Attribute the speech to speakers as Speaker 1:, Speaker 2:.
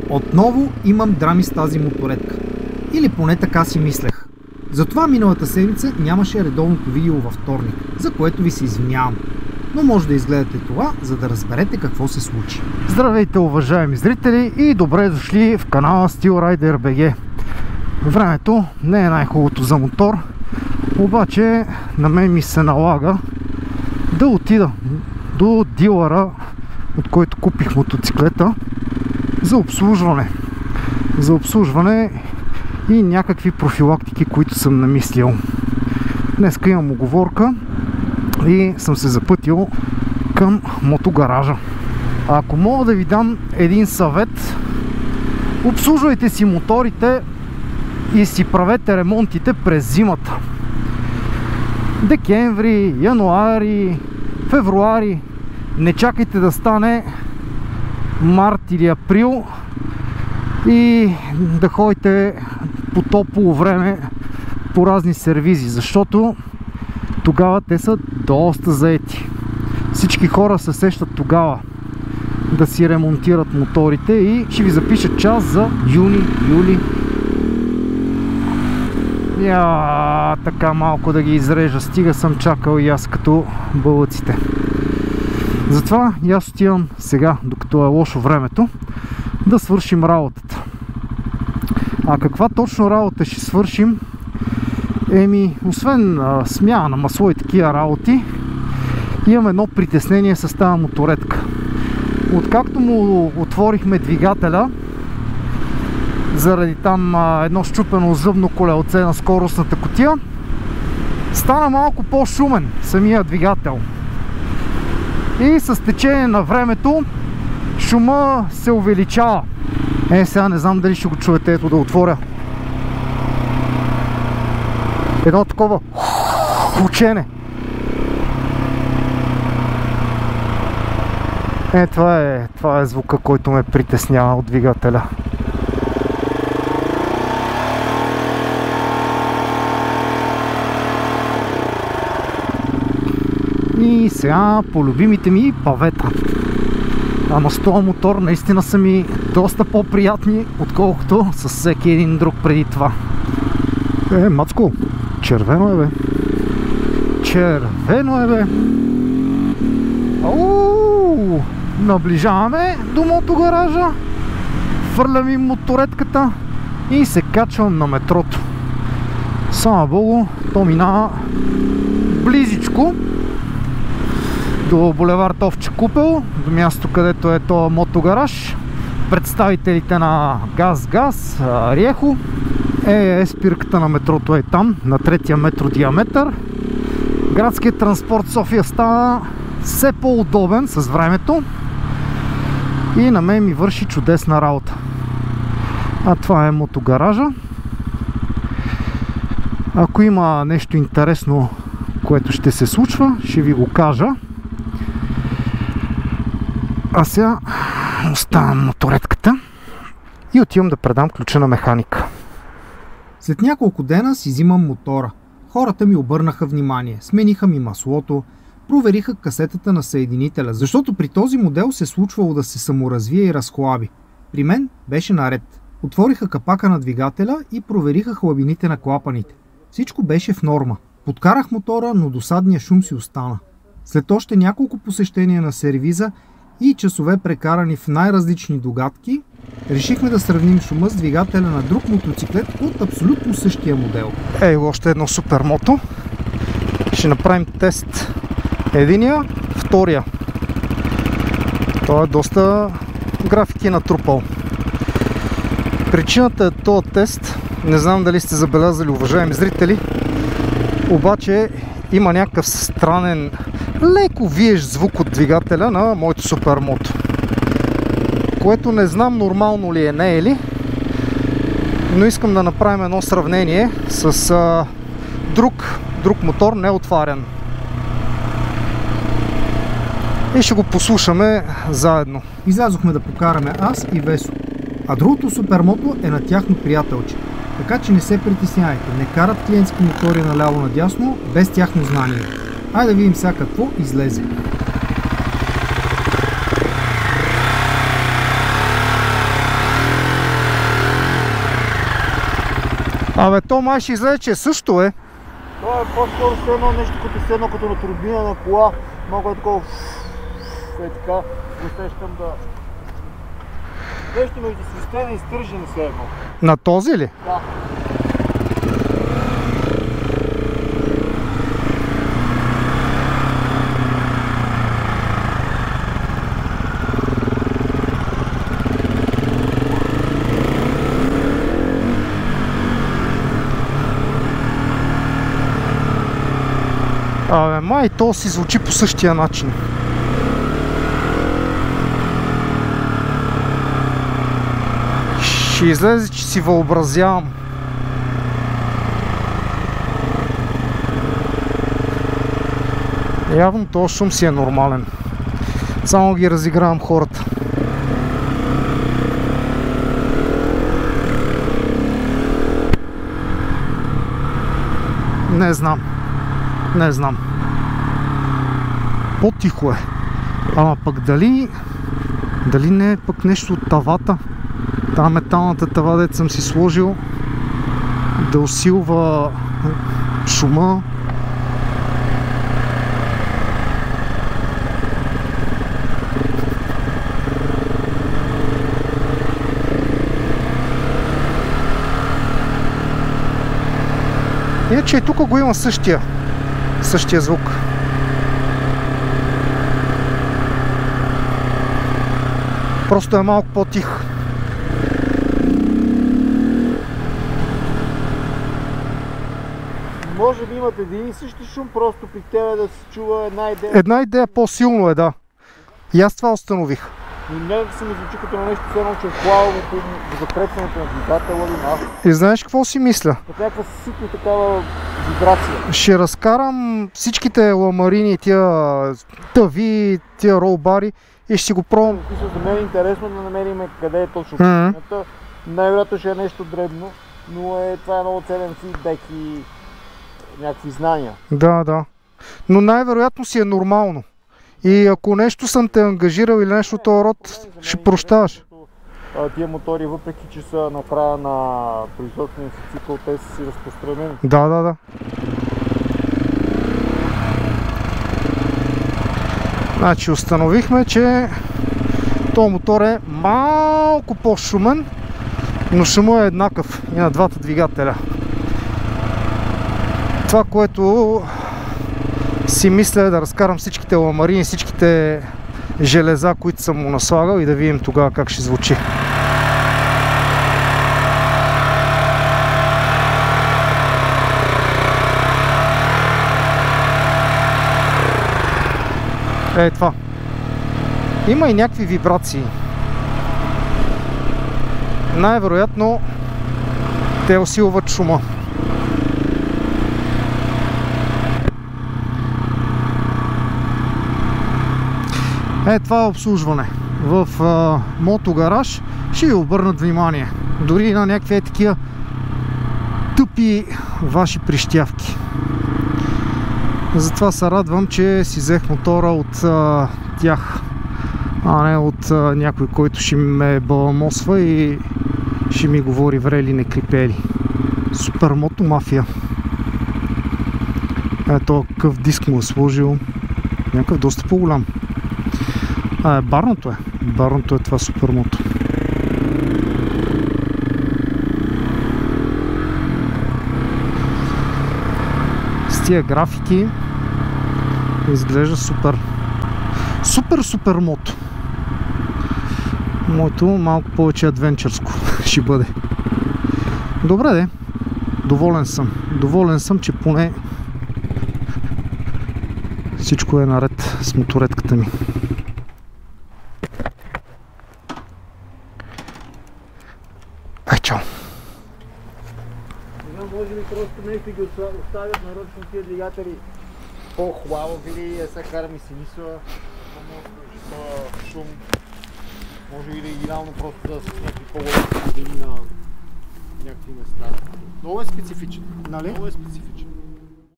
Speaker 1: Отново имам драми с тази моторетка. Или поне така си мислех. Затова миналата седмица нямаше редовното видео във вторник, за което ви се извинявам. Но може да изгледате това, за да разберете какво се случи.
Speaker 2: Здравейте, уважаеми зрители, и добре дошли в канала SteelRider BG. Времето не е най-хубавото за мотор, обаче на мен ми се налага да отида до дилъра, от който купих мотоциклета, за обслужване. За обслужване и някакви профилактики, които съм намислил. Днеска имам уговорка и съм се запътил към мотогаража. Ако мога да ви дам един съвет, обслужвайте си моторите и си правете ремонтите през зимата. Декември, януари, февруари. Не чакайте да стане март или април и да ходите по топло време по разни сервизи, защото тогава те са доста заети. Всички хора се сещат тогава да си ремонтират моторите и ще ви запиша час за юни, юли. Така малко да ги изрежа, стига съм чакал и аз като бълъците. Затова и аз отивам сега, докато е лошо времето, да свършим работата. А каква точно работа ще свършим? Освен смяна на масло и такива работи, имам едно притеснение с тази моторетка. Откакто му отворихме двигателя, заради там едно счупено зъбно колелце на скоростната кутия, стана малко по-шумен самия двигател. И с течение на времето шума се увеличава. Сега не знам дали ще го чуете, ето да отворя. Едно такова хучене. Това е звука, който ме притеснява от двигателя. И сега по любимите ми павета. Ама с този мотор наистина са ми доста по-приятни, отколкото с всеки един друг преди това. Мацко, червено е, бе. Червено е, бе. Наближаваме до мотогаража. Фърлям им моторетката и се качвам на метрото. Слава Богу, то минава близичко до булевард Овча купел, до място, където е този мотогараж. Представителите на Газ, Риехо. Спирката на метрото е там, на 3-я метро диаметър. Градският транспорт София става все по-удобен с времето и на мен ми върши чудесна работа. А това е мотогаража. Ако има нещо интересно, което ще се случва, ще ви го кажа. А сега оставям моторетката и отивам да предам ключа на механика.
Speaker 1: След няколко дена си взимам мотора. Хората ми обърнаха внимание, смениха ми маслото, провериха касетата на съединителя, защото при този модел се случвало да се саморазвие и разхлаби. При мен беше наред. Отвориха капака на двигателя и провериха хлабините на клапаните. Всичко беше в норма. Подкарах мотора, но досадния шум си остана. След още няколко посещения на сервиза и часове прекарани в най-различни догадки, решихме да сравним шума с двигателя на друг мотоциклет от абсолютно същия модел.
Speaker 2: Още едно супер мото. Ще направим тест. Единия, втория. Той е доста графики натрупал. Причината е този тест. Не знам дали сте забелязали, уважаеми зрители, обаче има някакъв странен, леко виещ звук от двигателя на моето супермото. Което не знам нормално ли е, не е ли, но искам да направим едно сравнение с друг мотор, не отварян. И ще го послушаме заедно.
Speaker 1: Излязохме да покараме аз и Весо, а другото супермото е на тяхно приятелче. Така че не се притеснявайте, не карат клиентски мотори наляво-надясно без тяхно знание. Айде да видим сега какво излезе.
Speaker 2: Абе, то май ще излезе, че също е.
Speaker 3: Това е по-скоро все едно нещо, като на турбина на кола. Малко е такова... Е така, усещам да... Нещо между свистене и стържене все едно.
Speaker 2: На този ли?
Speaker 3: Да.
Speaker 2: Абе, май то си звучи по същия начин. Ще излезе, че си въобразявам. Явно този шум си е нормален. Само ги разигравам хората. Не знам. Не знам. По-тихо е. Ама пък дали не е пък нещо от тавата? Та металната тава, дето съм си сложил, да усилва шума. Иначе и тук го има същия звук. Просто е малко по-тих.
Speaker 3: Може би имат един и същи шум, просто при тебе да се чува една идея.
Speaker 2: Една идея по-силно е, да. И аз това установих.
Speaker 3: Но някак се ми звучи като на нещо, все че е хлабаво по закрепването на двигателя или на...
Speaker 2: И знаеш какво си мисля?
Speaker 3: Като някаква ситна такава вибрация.
Speaker 2: Ще разкарам всичките ламарини, тия тъви, тия ролбари и ще си го пробвам.
Speaker 3: За мен е интересно да намерим къде е точно причината. Най-вероятно ще е нещо дребно, но това е много ценен фидбек и някакви знания.
Speaker 2: Да. Но най-вероятно си е нормално. И ако нещо съм те ангажирал или нещо от този род, ще прощаваш.
Speaker 3: Тия мотори, въпреки че са на края на производствения си цикъл, те са си разпространени.
Speaker 2: Да. Значи установихме, че този мотор е малко по-шумен, но шумът е еднакъв и на двата двигателя. Това, което си мисля е да разкарам всичките ламарини, всичките железа, които съм му наслагал и да видим тогава как ще звучи. Е това. Има и някакви вибрации. Най-вероятно те усилват шума. Е, това е обслужване. В мотогараж ще ви обърнат внимание. Дори на някакви такива тъпи ваши прищявки. Затова се радвам, че си взех мотора от тях, а не от някой, който ще ме баламосва и ще ми говори врели не крипели. Супер мото мафия. Ето какъв диск му е сложил. Някакъв доста по-голям. Барното е. Барното е това супермото. С тия графики изглежда супер. Супер мото. Моето малко повече адвенчърско ще бъде. Добре де. Доволен съм. Доволен съм, че поне всичко е наред с моторетката ми. Чао!
Speaker 3: Може би просто нещо ги оставят нарочно тия двигатели по-хлабави или сега карам и си мисля, шум. Може би оригинално просто да са някакви по-големи години на някакви места. Много е специфичен. Нали? Много е специфичен.